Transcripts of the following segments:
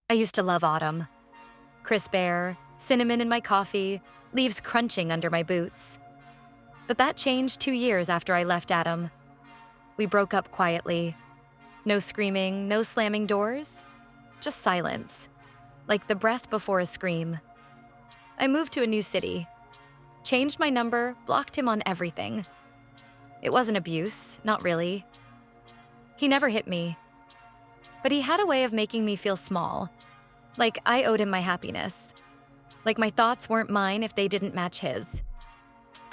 I used to love autumn. Crisp air, cinnamon in my coffee, leaves crunching under my boots. But that changed 2 years after I left Adam. We broke up quietly. No screaming, no slamming doors, just silence, like the breath before a scream. I moved to a new city, changed my number, blocked him on everything. It wasn't abuse, not really. He never hit me. But he had a way of making me feel small, like I owed him my happiness, like my thoughts weren't mine if they didn't match his.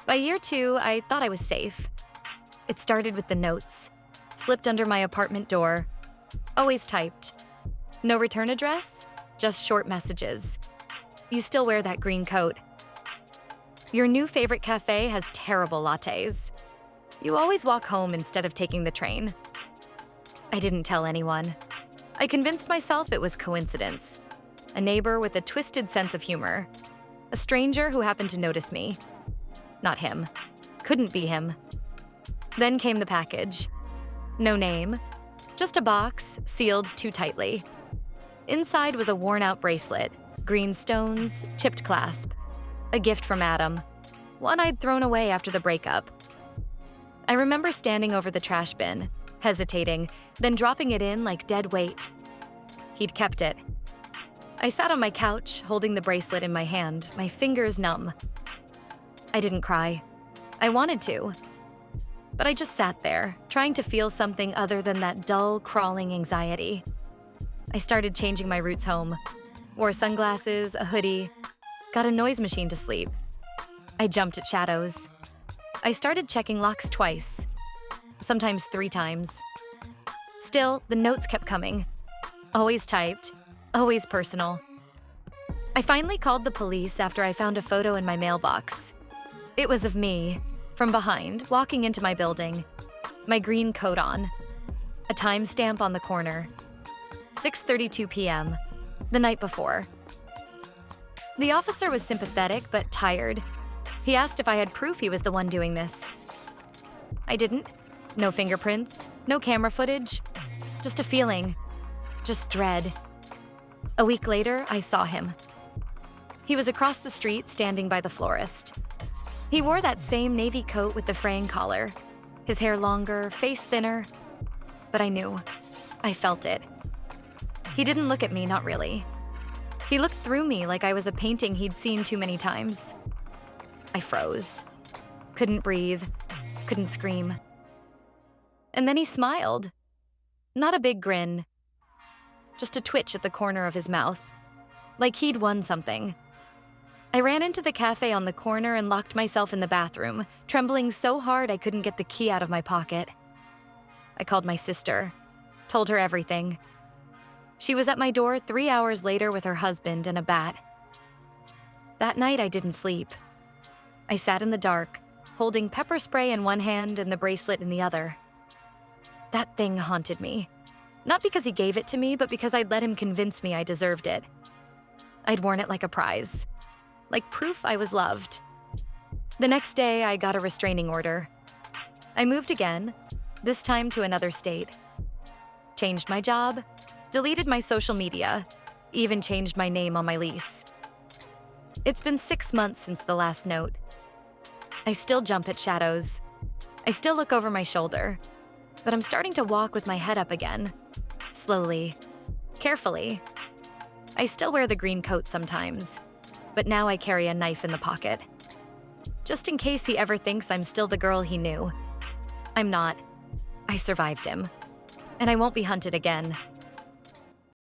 By year 2, I thought I was safe. It started with the notes, slipped under my apartment door, always typed. No return address, just short messages. You still wear that green coat. Your new favorite cafe has terrible lattes. You always walk home instead of taking the train. I didn't tell anyone. I convinced myself it was coincidence. A neighbor with a twisted sense of humor. A stranger who happened to notice me. Not him. Couldn't be him. Then came the package. No name, just a box sealed too tightly. Inside was a worn-out bracelet, green stones, chipped clasp. A gift from Adam, one I'd thrown away after the breakup. I remember standing over the trash bin, hesitating, then dropping it in like dead weight. He'd kept it. I sat on my couch, holding the bracelet in my hand, my fingers numb. I didn't cry. I wanted to. But I just sat there, trying to feel something other than that dull, crawling anxiety. I started changing my routes home. Wore sunglasses, a hoodie, got a noise machine to sleep. I jumped at shadows. I started checking locks twice, sometimes 3 times. Still, the notes kept coming. Always typed, always personal. I finally called the police after I found a photo in my mailbox. It was of me, from behind, walking into my building, my green coat on, a timestamp on the corner, 6:32 p.m., the night before. The officer was sympathetic but tired. He asked if I had proof he was the one doing this. I didn't. No fingerprints, no camera footage, just a feeling, just dread. A week later, I saw him. He was across the street standing by the florist. He wore that same navy coat with the fraying collar, his hair longer, face thinner. But I knew. I felt it. He didn't look at me, not really. He looked through me like I was a painting he'd seen too many times. I froze. Couldn't breathe. Couldn't scream. And then he smiled. Not a big grin. Just a twitch at the corner of his mouth. Like he'd won something. I ran into the cafe on the corner and locked myself in the bathroom, trembling so hard I couldn't get the key out of my pocket. I called my sister, told her everything. She was at my door 3 hours later with her husband and a bat. That night I didn't sleep. I sat in the dark, holding pepper spray in one hand and the bracelet in the other. That thing haunted me. Not because he gave it to me, but because I'd let him convince me I deserved it. I'd worn it like a prize. Like proof I was loved. The next day, I got a restraining order. I moved again, this time to another state. Changed my job, deleted my social media, even changed my name on my lease. It's been 6 months since the last note. I still jump at shadows. I still look over my shoulder. But I'm starting to walk with my head up again. Slowly, carefully. I still wear the green coat sometimes. But now I carry a knife in the pocket. Just in case he ever thinks I'm still the girl he knew. I'm not. I survived him. And I won't be hunted again.